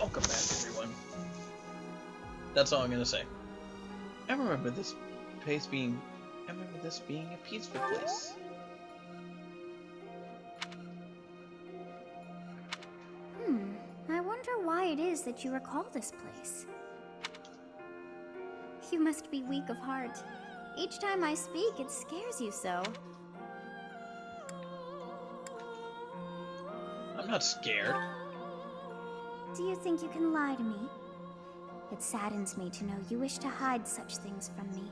Welcome back, everyone. That's all I'm gonna say. I remember this being a peaceful place. I wonder why it is that you recall this place. You must be weak of heart. Each time I speak, it scares you so. I'm not scared. Do you think you can lie to me? It saddens me to know you wish to hide such things from me.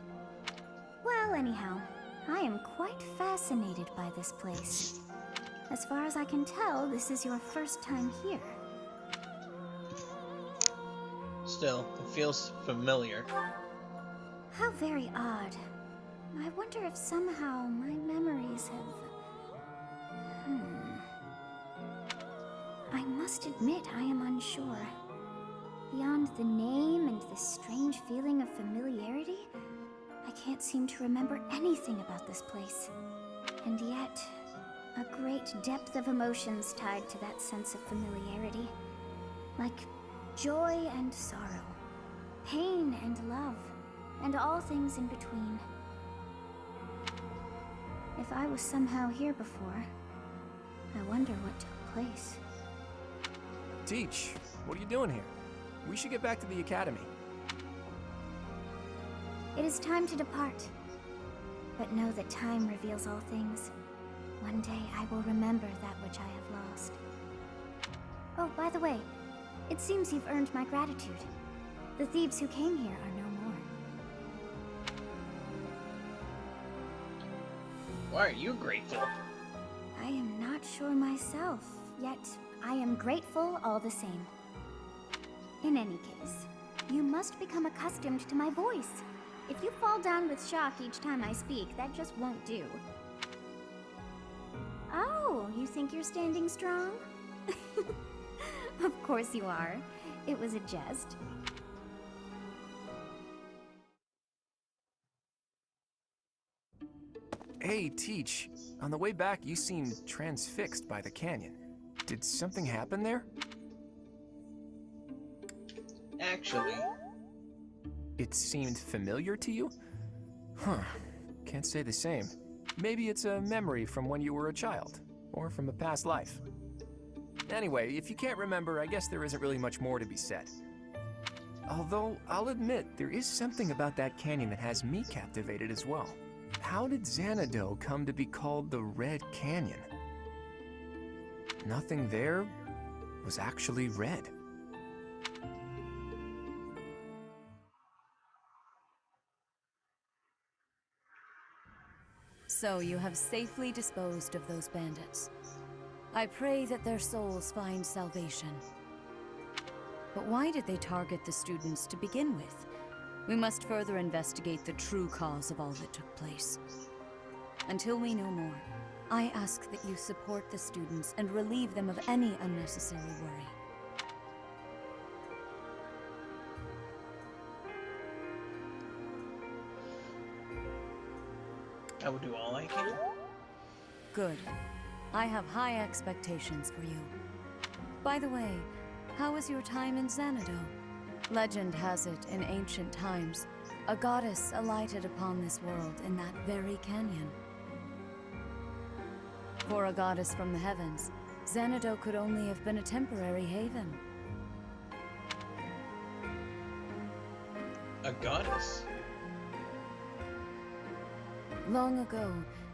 Well, anyhow, I am quite fascinated by this place. As far as I can tell, this is your first time here. Still, it feels familiar. How very odd. I wonder if somehow my memories have... I must admit I am unsure. Beyond the name and this strange feeling of familiarity, I can't seem to remember anything about this place. And yet, a great depth of emotions tied to that sense of familiarity. Like joy and sorrow, pain and love, and all things in between. If I was somehow here before, I wonder what took place. Teach, what are you doing here? We should get back to the academy. It is time to depart. But know that time reveals all things. One day I will remember that which I have lost. Oh, by the way, it seems you've earned my gratitude. The thieves who came here are no more. Why are you grateful? I am not sure myself, yet I am grateful all the same. In any case, you must become accustomed to my voice. If you fall down with shock each time I speak, that just won't do. Oh, you think you're standing strong? Of course you are. It was a jest. Hey, Teach. On the way back, you seemed transfixed by the canyon. Did something happen there? Actually, It seemed familiar to you? Huh. Can't say the same. Maybe it's a memory from when you were a child, or from a past life. Anyway, if you can't remember, I guess there isn't really much more to be said. Although, I'll admit, there is something about that canyon that has me captivated as well. How did Xanadu come to be called the Red Canyon? Nothing there was actually red. So you have safely disposed of those bandits. I pray that their souls find salvation. But why did they target the students to begin with? We must further investigate the true cause of all that took place. Until we know more, I ask that you support the students and relieve them of any unnecessary worry. I will do all I can. Good. I have high expectations for you. By the way, how was your time in Xanadu? Legend has it, in ancient times, a goddess alighted upon this world in that very canyon. For a goddess from the heavens, Xanadu could only have been a temporary haven. A goddess? Long ago,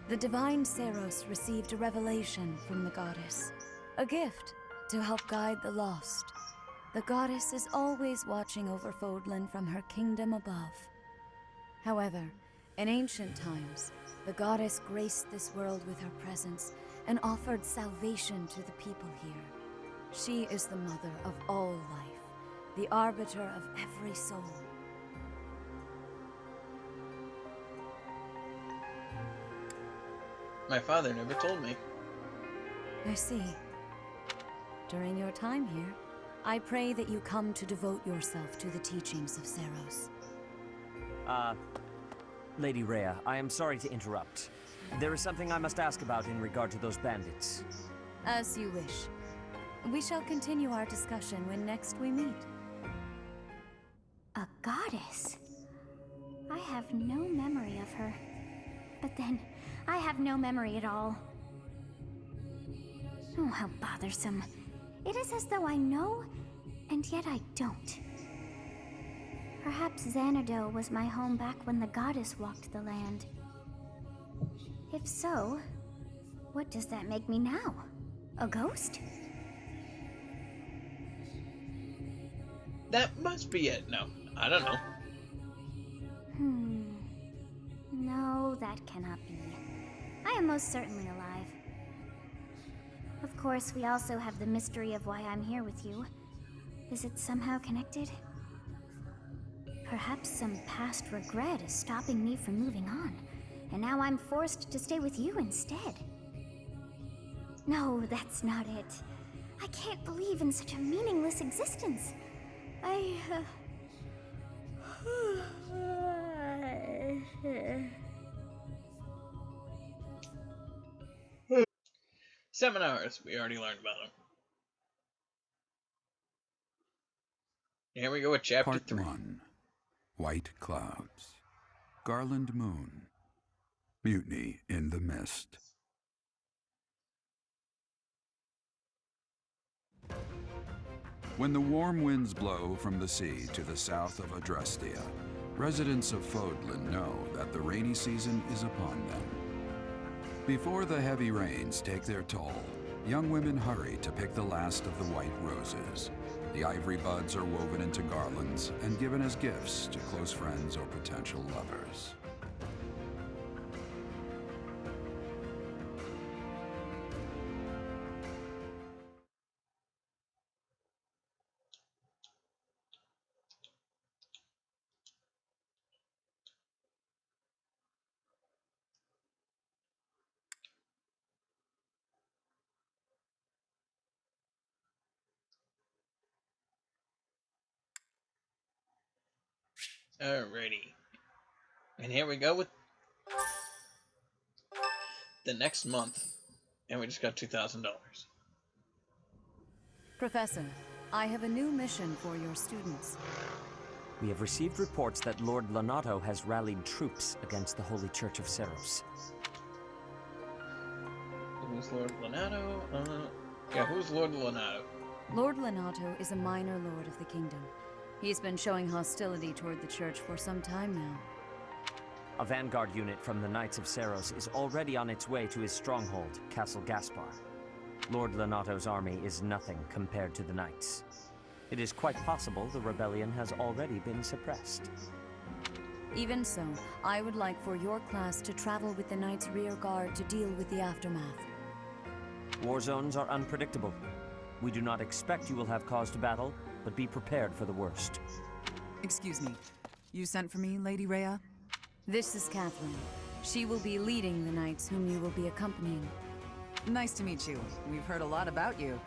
the divine Seros received a revelation from the goddess, a gift to help guide the lost. The goddess is always watching over Fodlan from her kingdom above. However, in ancient times, the goddess graced this world with her presence and offered salvation to the people here. She is the mother of all life, the arbiter of every soul. My father never told me. I see. During your time here, I pray that you come to devote yourself to the teachings of Seros. Lady Rhea, I am sorry to interrupt. There is something I must ask about in regard to those bandits. As you wish. We shall continue our discussion when next we meet. A goddess? I have no memory of her. But then, I have no memory at all. Oh, how bothersome. It is as though I know, and yet I don't. Perhaps Xanadu was my home back when the goddess walked the land. If so, what does that make me now? A ghost? That must be it. No, I don't know. No, that cannot be. I am most certainly alive. Of course, we also have the mystery of why I'm here with you. Is it somehow connected? Perhaps some past regret is stopping me from moving on, and now I'm forced to stay with you instead. No, that's not it. I can't believe in such a meaningless existence. Seminars. We already learned about them. Here we go with chapter Part 3. 1. White Clouds. Garland Moon. Mutiny in the Mist. When the warm winds blow from the sea to the south of Adrestia, residents of Fodlan know that the rainy season is upon them. Before the heavy rains take their toll, young women hurry to pick the last of the white roses. The ivory buds are woven into garlands and given as gifts to close friends or potential lovers. Alrighty. And here we go with the next month. And we just got $2,000. Professor, I have a new mission for your students. We have received reports that Lord Lonato has rallied troops against the Holy Church of Seros. Who's Lord Lonato? Yeah, who's Lord Lonato? Lord Lonato is a minor lord of the kingdom. He's been showing hostility toward the church for some time now. A vanguard unit from the Knights of Seros is already on its way to his stronghold, Castle Gaspar. Lord Lonato's army is nothing compared to the Knights. It is quite possible the rebellion has already been suppressed. Even so, I would like for your class to travel with the Knights' rear guard to deal with the aftermath. War zones are unpredictable. We do not expect you will have cause to battle, but be prepared for the worst. Excuse me. You sent for me, Lady Rhea? This is Catherine. She will be leading the knights whom you will be accompanying. Nice to meet you. We've heard a lot about you.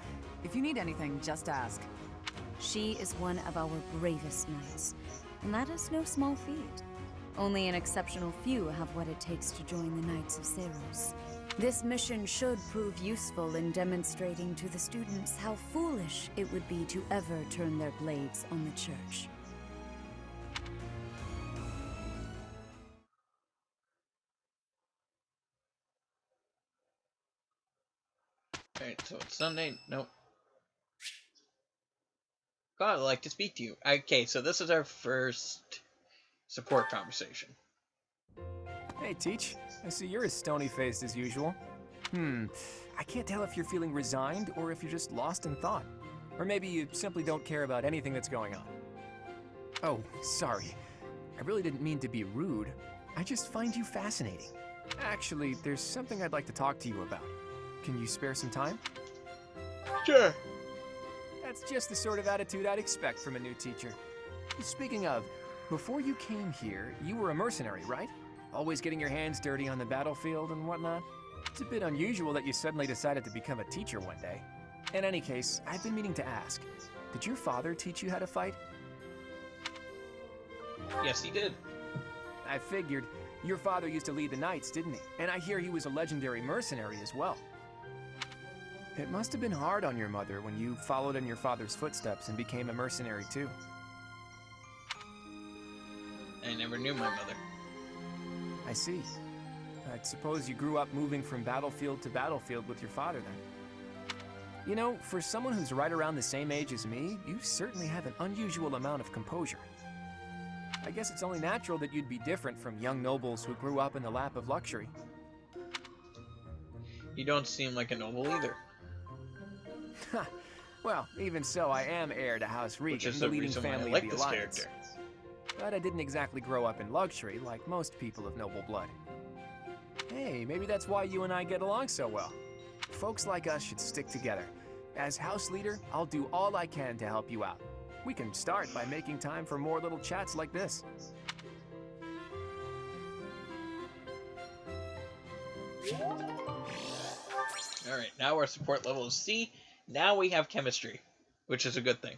If you need anything, just ask. She is one of our bravest knights, and that is no small feat. Only an exceptional few have what it takes to join the Knights of Seros. This mission should prove useful in demonstrating to the students how foolish it would be to ever turn their blades on the church. Alright, so it's Sunday. Nope. God, I'd like to speak to you. Okay, so this is our first support conversation. Hey, Teach. I see you're as stony-faced as usual. I can't tell if you're feeling resigned or if you're just lost in thought. Or maybe you simply don't care about anything that's going on. Oh, sorry. I really didn't mean to be rude. I just find you fascinating. Actually, there's something I'd like to talk to you about. Can you spare some time? Sure. That's just the sort of attitude I'd expect from a new teacher. Speaking of, before you came here, you were a mercenary, right? Always getting your hands dirty on the battlefield and whatnot? It's a bit unusual that you suddenly decided to become a teacher one day. In any case, I've been meaning to ask, did your father teach you how to fight? Yes, he did. I figured. Your father used to lead the knights, didn't he? And I hear he was a legendary mercenary as well. It must have been hard on your mother when you followed in your father's footsteps and became a mercenary too. I never knew my mother. I see. I suppose you grew up moving from battlefield to battlefield with your father then. You know, for someone who's right around the same age as me, you certainly have an unusual amount of composure. I guess it's only natural that you'd be different from young nobles who grew up in the lap of luxury. You don't seem like a noble either. Well, even so, I am heir to House Which Regan, is the the leading reason why I family like of the this Alliance. character. But I didn't exactly grow up in luxury like most people of noble blood. Hey, maybe that's why you and I get along so well. Folks like us should stick together. As house leader, I'll do all I can to help you out. We can start by making time for more little chats like this. Alright, now our support level is C. Now we have chemistry, which is a good thing.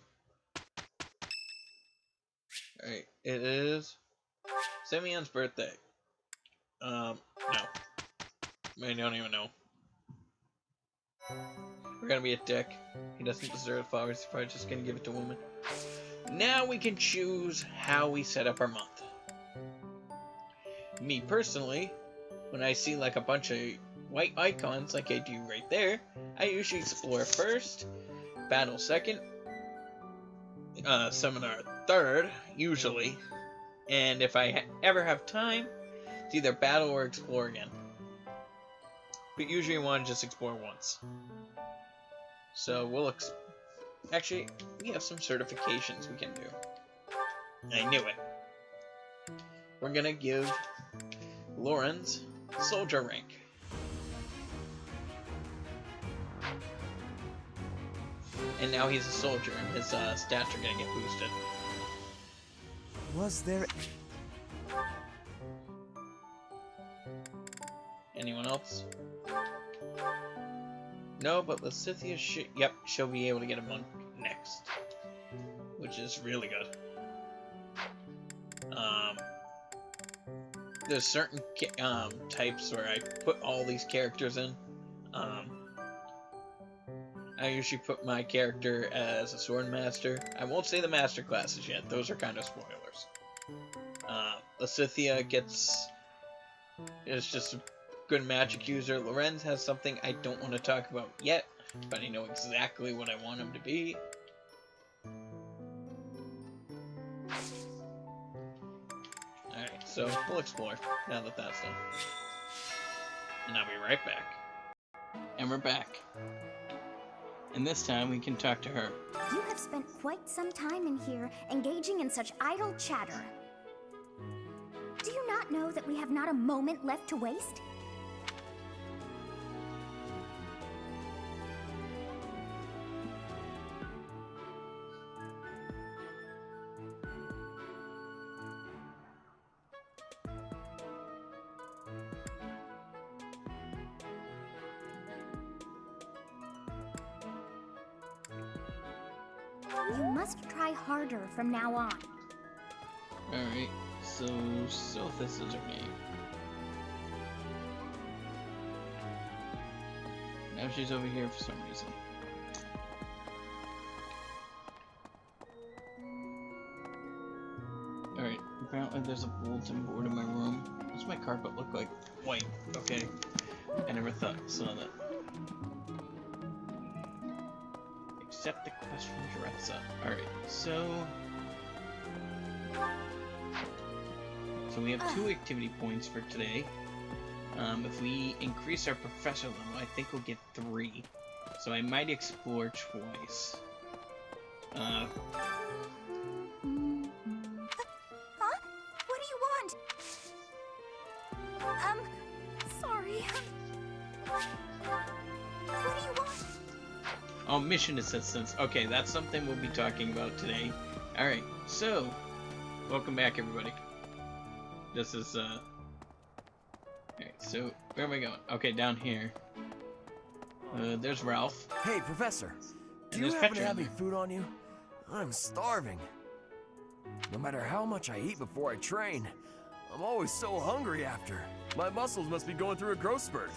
Alright, it is Simeon's birthday. No. I don't even know. We're gonna be a dick. He doesn't deserve flowers, he's probably just gonna give it to women. Now we can choose how we set up our month. Me personally, when I see like a bunch of white icons like I do right there, I usually explore first, battle second, seminar third, usually, and if I ever have time, it's either battle or explore again. But usually I want to just explore once. So we'll actually, we have some certifications we can do. I knew it. We're gonna give Lorenz soldier rank. And now he's a soldier, and his stats are gonna get boosted. Was there... Anyone else? No, but Lysithia should... Yep, she'll be able to get a monk next. Which is really good. There's certain types where I put all these characters in. I usually put my character as a sword master. I won't say the master classes yet, those are kind of spoilers. Lysithia is just a good magic user. Lorenz has something I don't want to talk about yet, but I know exactly what I want him to be. Alright, so we'll explore now that that's done. And I'll be right back. And we're back. And this time we can talk to her. You have spent quite some time in here, engaging in such idle chatter. Do you not know that we have not a moment left to waste? You must try harder from now on. Alright, so Sothis is her name. Now she's over here for some reason. Alright, apparently there's a bulletin board in my room. What's my carpet look like? White. Okay. I never saw that. Accept the quest from Jaretza. Alright, so we have 2 activity points for today. If we increase our professor level, I think we'll get 3. So I might explore twice. Huh? What do you want? Sorry. What do you want? Oh, mission assistance. Okay, that's something we'll be talking about today. Alright, so welcome back everybody. This is Alright, so where am I going? Okay, down here. There's Ralph. Hey, Professor. Do And you there's happen to Petra have in any there. food on you? I'm starving. No matter how much I eat before I train, I'm always so hungry after. My muscles must be going through a growth spurt.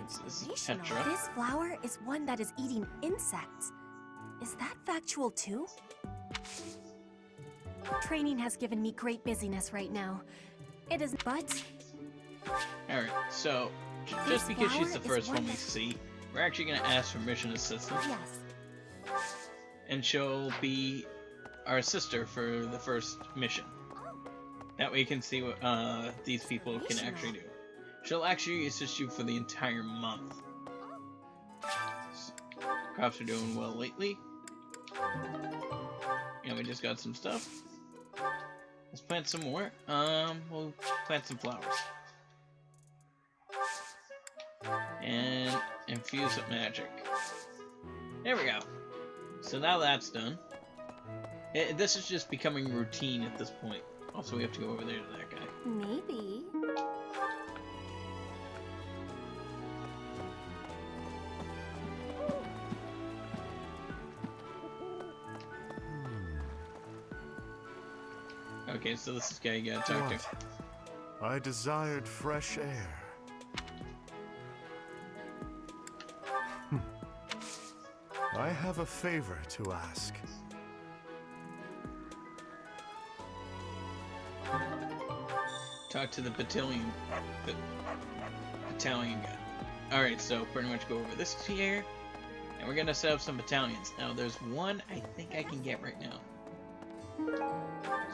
This is Sensational. Petra. This flower is one that is eating insects. Is that factual too? Training has given me great busyness right now. It is, but Alright, so just because she's the first one we see, we're actually going to ask for mission assistance. yes. And she'll be our sister for the first mission. That way you can see what these people can actually do. She'll actually assist you for the entire month. Crops are doing well lately. And we just got some stuff. Let's plant some more. We'll plant some flowers. And infuse with magic. There we go. So now that's done. This is just becoming routine at this point. Also, we have to go over there to that guy. Maybe. Okay, so this is the guy you gotta talk to. I desired fresh air. I have a favor to ask. Talk to the battalion guy. Alright, so pretty much go over this here. And we're gonna set up some battalions. Now, there's one I think I can get right now.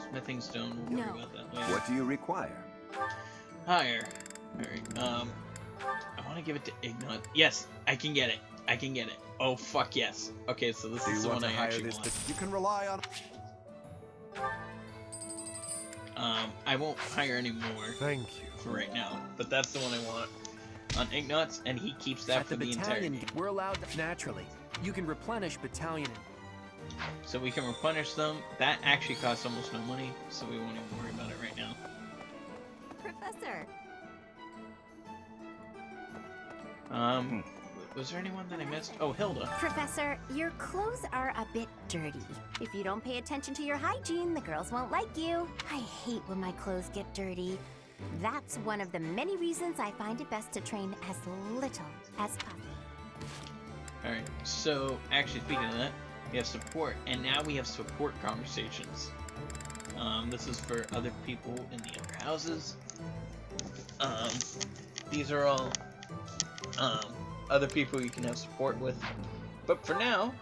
Smithing stone, we'll worry about that later. What do you require? Higher. Alright, I want to give it to Ignat. Yes, I can get it. I can get it. Oh, fuck yes. Okay, so this is the one I actually want. You can rely on... I won't hire any more. Thank you. For right now, but that's the one I want. On Ignat's, and he keeps that for the entire game. We're allowed naturally. You can replenish battalion. So we can replenish them. That actually costs almost no money, so we won't even worry about it right now. Professor. Was there anyone that I missed? Oh, Hilda. Professor, your clothes are a bit dirty. If you don't pay attention to your hygiene, the girls won't like you. I hate when my clothes get dirty. That's one of the many reasons I find it best to train as little as possible. Alright, so actually speaking of that, we have support, and now we have support conversations. This is for other people in the other houses. These are all other people you can have support with. But for now,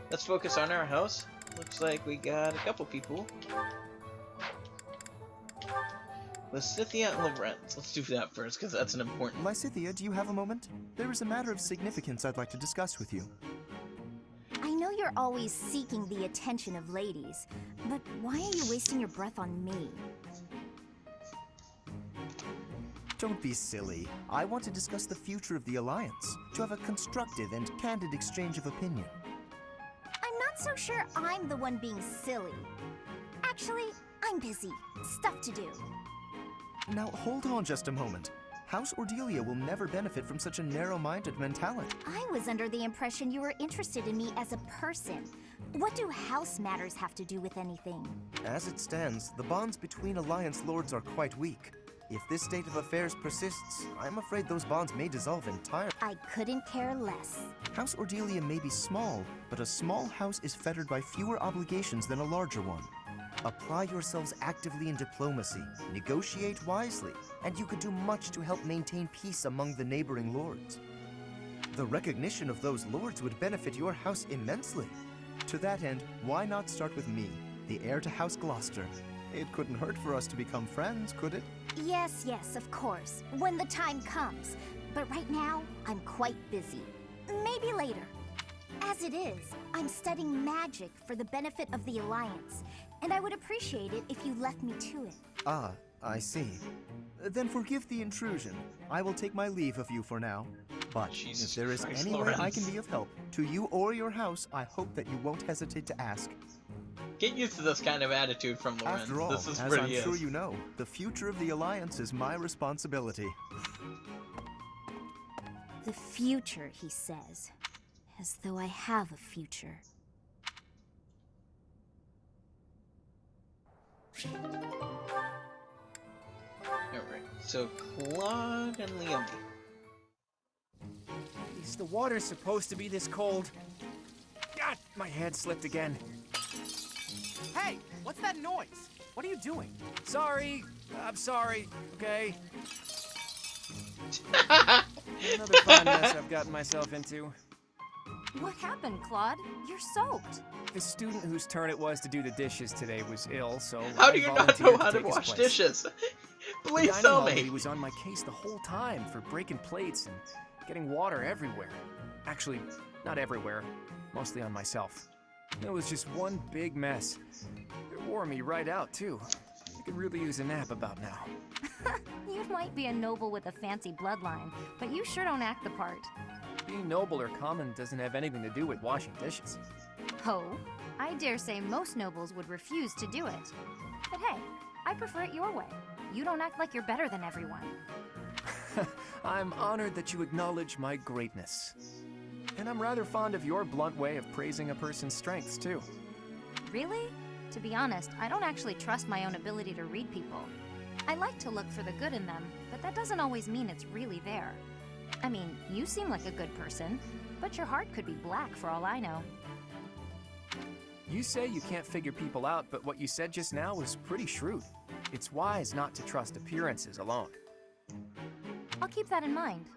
let's focus on our house. Looks like we got a couple people. Lysithia and Lorenz. Let's do that first, because that's an important... Lysithia, do you have a moment? There is a matter of significance I'd like to discuss with you. I know you're always seeking the attention of ladies, but why are you wasting your breath on me? Don't be silly. I want to discuss the future of the Alliance, to have a constructive and candid exchange of opinion. I'm not so sure I'm the one being silly. Actually, I'm busy. Stuff to do. Now, hold on just a moment. House Ordelia will never benefit from such a narrow-minded mentality. I was under the impression you were interested in me as a person. What do house matters have to do with anything? As it stands, the bonds between Alliance lords are quite weak. If this state of affairs persists, I'm afraid those bonds may dissolve entirely. I couldn't care less. House Ordelia may be small, but a small house is fettered by fewer obligations than a larger one. Apply yourselves actively in diplomacy, negotiate wisely, and you could do much to help maintain peace among the neighboring lords. The recognition of those lords would benefit your house immensely. To that end, why not start with me, the heir to House Gloucester? It couldn't hurt for us to become friends, could it? Yes, of course, when the time comes. But right now, I'm quite busy. Maybe later. As it is, I'm studying magic for the benefit of the Alliance, and I would appreciate it if you left me to it. Ah, I see. Then forgive the intrusion. I will take my leave of you for now. But Jesus if there is Christ, any way I Lawrence. can be of help, to you or your house, I hope that you won't hesitate to ask. Get used to this kind of attitude from Lorenz. After all, This is as where I'm he sure is. you know, the future of the Alliance is my responsibility. The future, he says. As though I have a future. Alright, so Claude and Leonie. Is the water supposed to be this cold? God, my head slipped again. Hey, what's that noise? What are you doing? Sorry. I'm sorry, okay? Another fine mess I've gotten myself into. What happened, Claude? You're soaked. The student whose turn it was to do the dishes today was ill, so How I do you not volunteered know how to take his wash place. dishes? The Please dining tell hall me. lady was on my case the whole time for breaking plates and getting water everywhere. Actually, not everywhere. Mostly on myself. It was just one big mess. It wore me right out, too. I could really use a nap about now. You might be a noble with a fancy bloodline, but you sure don't act the part. Being noble or common doesn't have anything to do with washing dishes. Oh, I dare say most nobles would refuse to do it. But hey, I prefer it your way. You don't act like you're better than everyone. I'm honored that you acknowledge my greatness. And I'm rather fond of your blunt way of praising a person's strengths, too. Really? To be honest, I don't actually trust my own ability to read people. I like to look for the good in them, but that doesn't always mean it's really there. I mean, you seem like a good person, but your heart could be black for all I know. You say you can't figure people out, but what you said just now was pretty shrewd. It's wise not to trust appearances alone. I'll keep that in mind.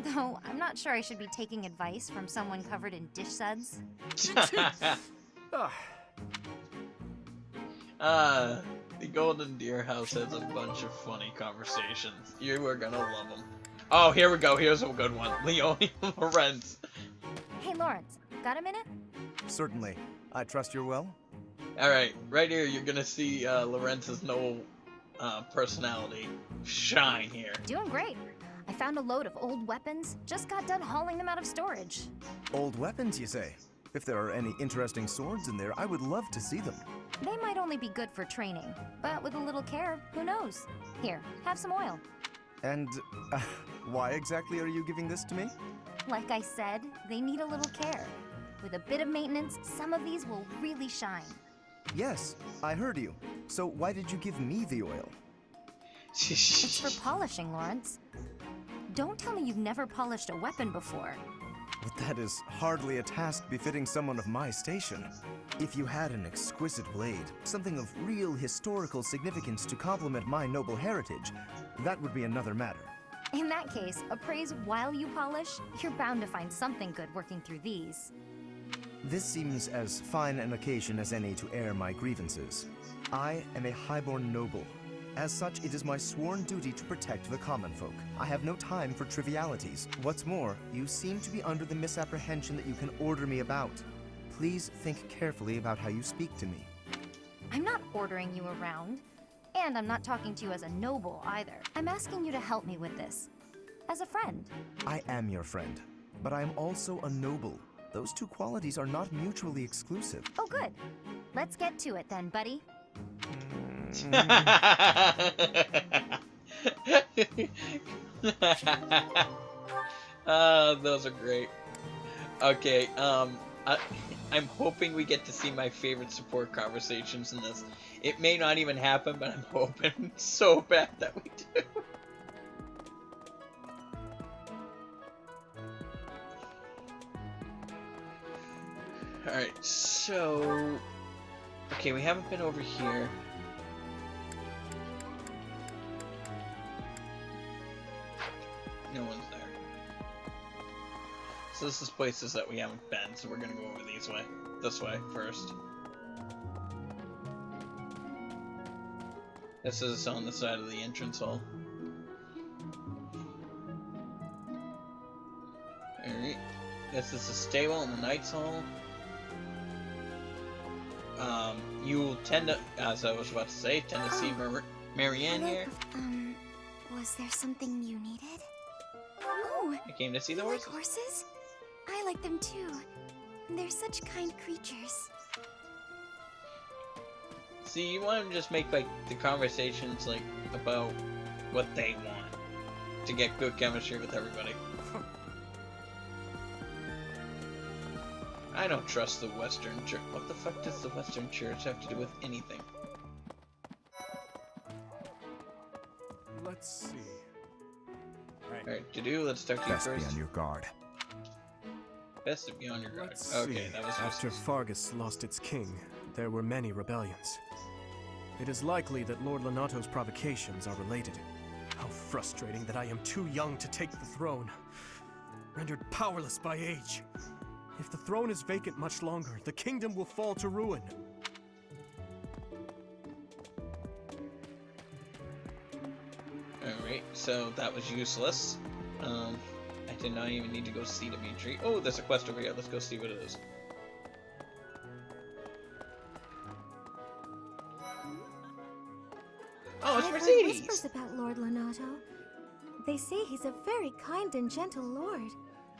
Though, I'm not sure I should be taking advice from someone covered in dish suds. The Golden Deer House has a bunch of funny conversations. You are gonna love them. Oh, here we go. Here's a good one. Leone Lorenz. Hey, Lawrence, got a minute? Certainly. I trust you're well? Alright, right here you're gonna see Lorenz's noble personality shine here. Doing great. I found a load of old weapons, just got done hauling them out of storage. Old weapons, you say? If there are any interesting swords in there, I would love to see them. They might only be good for training, but with a little care, who knows? Here, have some oil. And why exactly are you giving this to me? Like I said, they need a little care. With a bit of maintenance, some of these will really shine. Yes, I heard you. So why did you give me the oil? It's for polishing, Lawrence. Don't tell me you've never polished a weapon before. But that is hardly a task befitting someone of my station. If you had an exquisite blade, something of real historical significance to complement my noble heritage, that would be another matter. In that case, appraise while you polish, you're bound to find something good working through these. This seems as fine an occasion as any to air my grievances. I am a highborn noble. As such, it is my sworn duty to protect the common folk. I have no time for trivialities. What's more, you seem to be under the misapprehension that you can order me about. Please think carefully about how you speak to me. I'm not ordering you around, and I'm not talking to you as a noble either. I'm asking you to help me with this, as a friend. I am your friend, but I am also a noble. Those two qualities are not mutually exclusive. Oh, good. Let's get to it then, buddy. Those are great. Okay, I'm hoping we get to see my favorite support conversations in this. It may not even happen, but I'm hoping so bad that we do. Alright, so... Okay, we haven't been over here. No one's there. So this is places that we haven't been, so we're gonna go over this way first. This is on the side of the entrance hall. Alright. This is the stable in the Knight's Hall. You tend to, as I was about to say, tend to see Marianne here. Was there something you needed? Oh, I came to see the you like horses. horses? I like them too. They're such kind creatures. See, you want to just make like the conversations like about what they want to get good chemistry with everybody. I don't trust the Western Church. What the fuck does the Western Church have to do with anything? Let's see. Alright, to do, let's talk to you Best be first. on your guard. Best of beyond your guard. Let's Okay, see. that was After useless. Fargus lost its king, there were many rebellions. It is likely that Lord Lonato's provocations are related. How frustrating that I am too young to take the throne, rendered powerless by age. If the throne is vacant much longer, the kingdom will fall to ruin. Alright, so that was useless. I did not even need to go see Dimitri. Oh, there's a quest over here. Let's go see what it is. Oh, it's I've heard Mercedes! whispers about Lord Lonato. They say he's a very kind and gentle lord.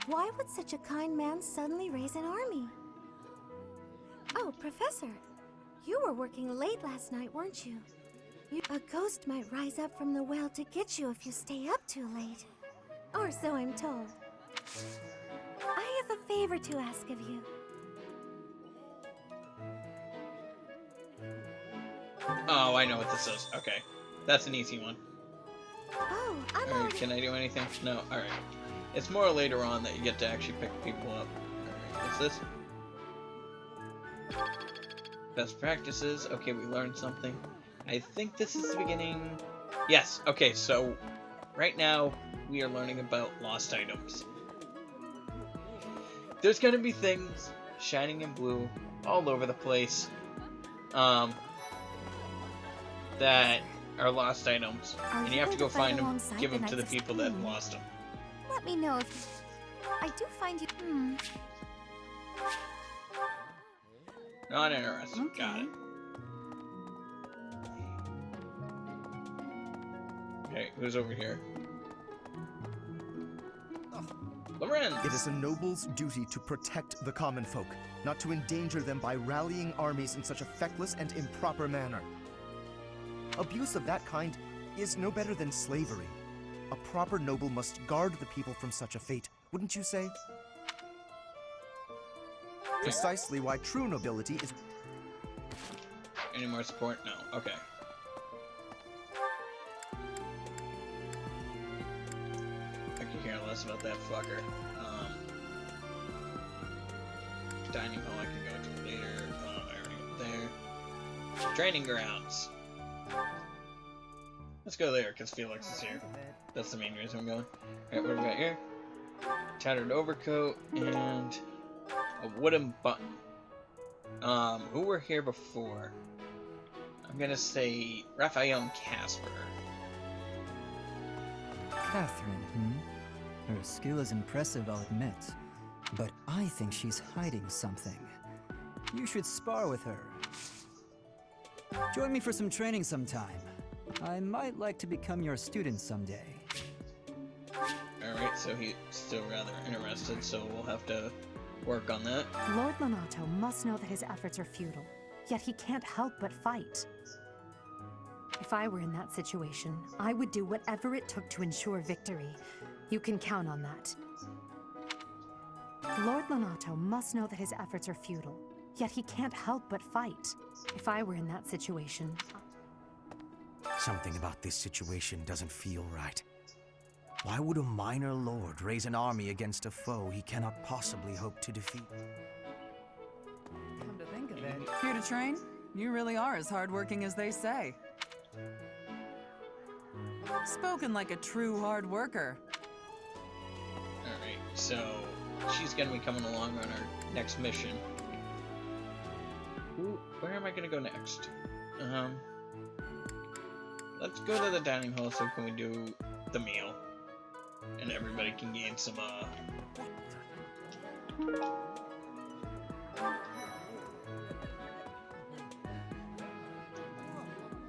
Why would such a kind man suddenly raise an army? Oh, Professor, you were working late last night, weren't you? A ghost might rise up from the well to get you if you stay up too late. Or so I'm told. I have a favor to ask of you. Oh, I know what this is. Okay. That's an easy one. Oh, I'm Alright, can I do anything? No, alright. It's more later on that you get to actually pick people up. Alright, what's this? Best practices. Okay, we learned something. I think this is the beginning. Yes, okay, so right now we are learning about lost items. There's gonna be things shining in blue all over the place. That are lost items, and you have to go find them, give them to the people that lost them. Let me know if I do find you. Not interested. Okay. Got it. Okay, who's over here? Lorenz! It is a noble's duty to protect the common folk, not to endanger them by rallying armies in such a feckless and improper manner. Abuse of that kind is no better than slavery. A proper noble must guard the people from such a fate, wouldn't you say? Precisely why true nobility is... Any more support? No. Okay. I can care less about that fucker. Dining hall I can go to later. I already went there. Training grounds. Let's go there, because Felix is here. That's the main reason I'm going. Alright, what do we got here? Tattered overcoat, and a wooden button. Who were here before? I'm gonna say Raphael and Casper. Catherine, Her skill is impressive, I'll admit. But I think she's hiding something. You should spar with her. Join me for some training sometime. I might like to become your student someday. Alright, so he's still rather interested, so we'll have to work on that. Lord Lonato must know that his efforts are futile, yet he can't help but fight. If I were in that situation, I would do whatever it took to ensure victory. You can count on that. Lord Lonato must know that his efforts are futile, yet he can't help but fight. If I were in that situation... Something about this situation doesn't feel right. Why would a minor lord raise an army against a foe he cannot possibly hope to defeat? Come to think of it, here to train? You really are as hardworking as they say. Spoken like a true hard worker. Alright, so she's gonna be coming along on our next mission. Where am I gonna go next? Let's go to the dining hall so can we do the meal. And everybody can gain some,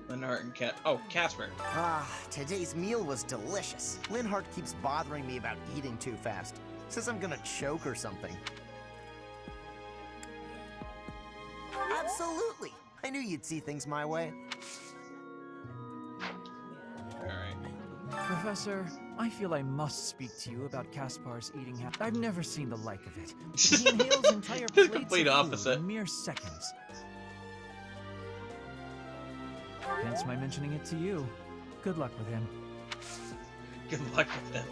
Linhart and Casper. Ah, today's meal was delicious. Linhart keeps bothering me about eating too fast. Says I'm gonna choke or something. Absolutely! I knew you'd see things my way. Professor, I feel I must speak to you about Caspar's eating habit. I've never seen the like of it. He inhales entire plates complete of food opposite. in mere seconds. Hence my mentioning it to you. Good luck with him. Good luck with them.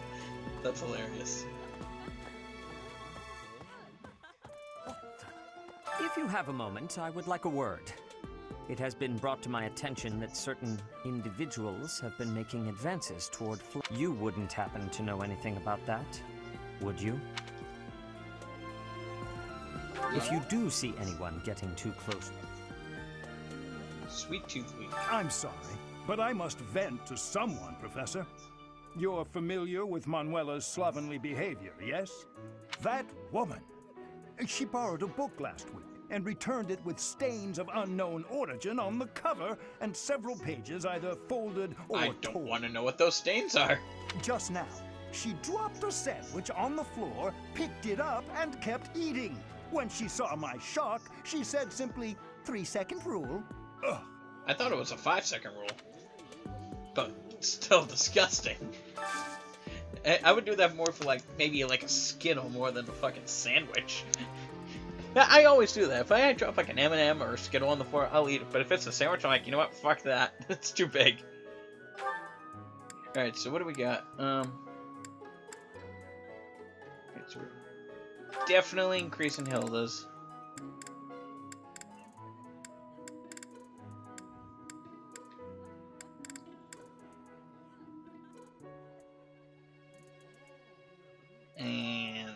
That's hilarious. If you have a moment, I would like a word. It has been brought to my attention that certain individuals have been making advances toward You wouldn't happen to know anything about that, would you? If you do see anyone getting too close... Sweet Tooth Week. I'm sorry, but I must vent to someone, Professor. You're familiar with Manuela's slovenly behavior, yes? That woman. She borrowed a book last week and returned it with stains of unknown origin on the cover and several pages either folded or torn. I don't want to know what those stains are. Just now, she dropped a sandwich on the floor, picked it up, and kept eating. When she saw my shock, she said simply, 3-second rule. Ugh. I thought it was a 5-second rule. But still disgusting. I would do that more for maybe a Skittle more than a fucking sandwich. I always do that. If I drop an M&M or a Skittle on the floor, I'll eat it. But if it's a sandwich, I'm like, you know what? Fuck that. It's too big. Alright, so what do we got? Okay, so we're definitely increasing Hilda's. And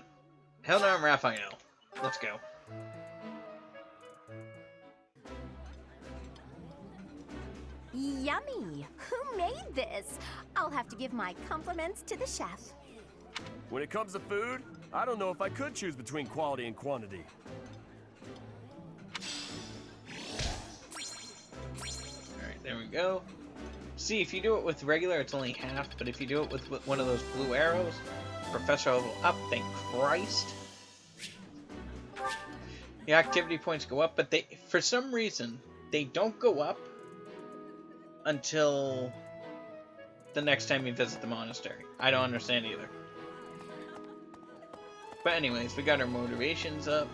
Hilda and Raphael. Let's go. Yummy! Who made this? I'll have to give my compliments to the chef. When it comes to food, I don't know if I could choose between quality and quantity. Alright, there we go. See, if you do it with regular, it's only half, but if you do it with one of those blue arrows, Professor level up, thank Christ. The activity points go up, but they, for some reason, they don't go up until the next time you visit the monastery. I don't understand either. But anyways, we got our motivations up.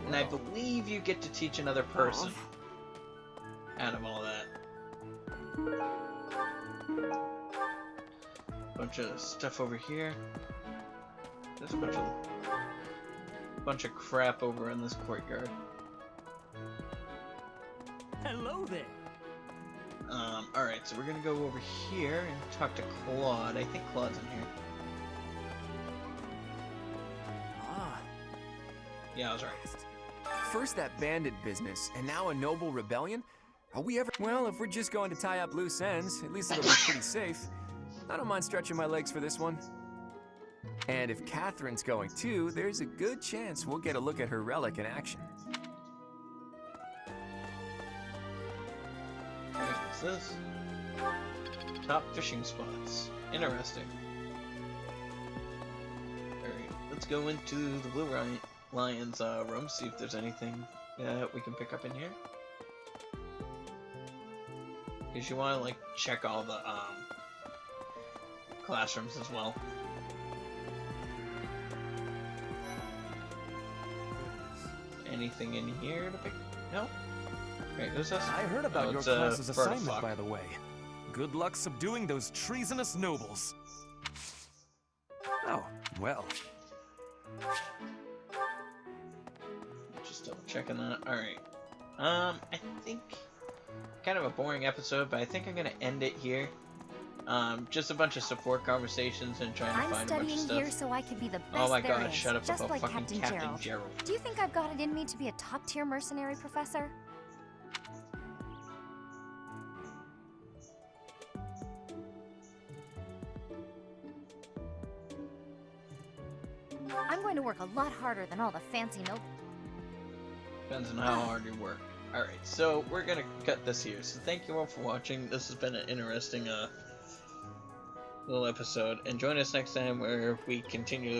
And I believe you get to teach another person out of all that. Bunch of stuff over here. There's a bunch of crap over in this courtyard. Hello there. Alright, so we're gonna go over here and talk to Claude. I think Claude's in here. Yeah, I was right. First that bandit business, and now a noble rebellion? Are we ever— Well, if we're just going to tie up loose ends, at least it'll be pretty safe. I don't mind stretching my legs for this one. And if Catherine's going too, there's a good chance we'll get a look at her relic in action. What's this? Top fishing spots. Interesting. Alright, let's go into the Blue Lion's room, see if there's anything that we can pick up in here. Because you want to, check all the, classrooms as well. Anything in here to pick? No? Alright, who's this? I heard about your it's, class's assignment, Fuck. by the way. Good luck subduing those treasonous nobles. Oh, well. Just double checking that. Alright. I think kind of a boring episode, but I think I'm gonna end it here. Just a bunch of support conversations and trying to I'm find a bunch of studying stuff. here so I can be the best Oh my there god, is, shut up just about like fucking Captain Gerald. Do you think I've got it in me to be a top-tier mercenary, Professor? I'm going to work a lot harder than all the fancy nobles. Depends on how hard you work. Alright, so we're gonna cut this here. So thank you all for watching. This has been an interesting little episode. And join us next time where we continue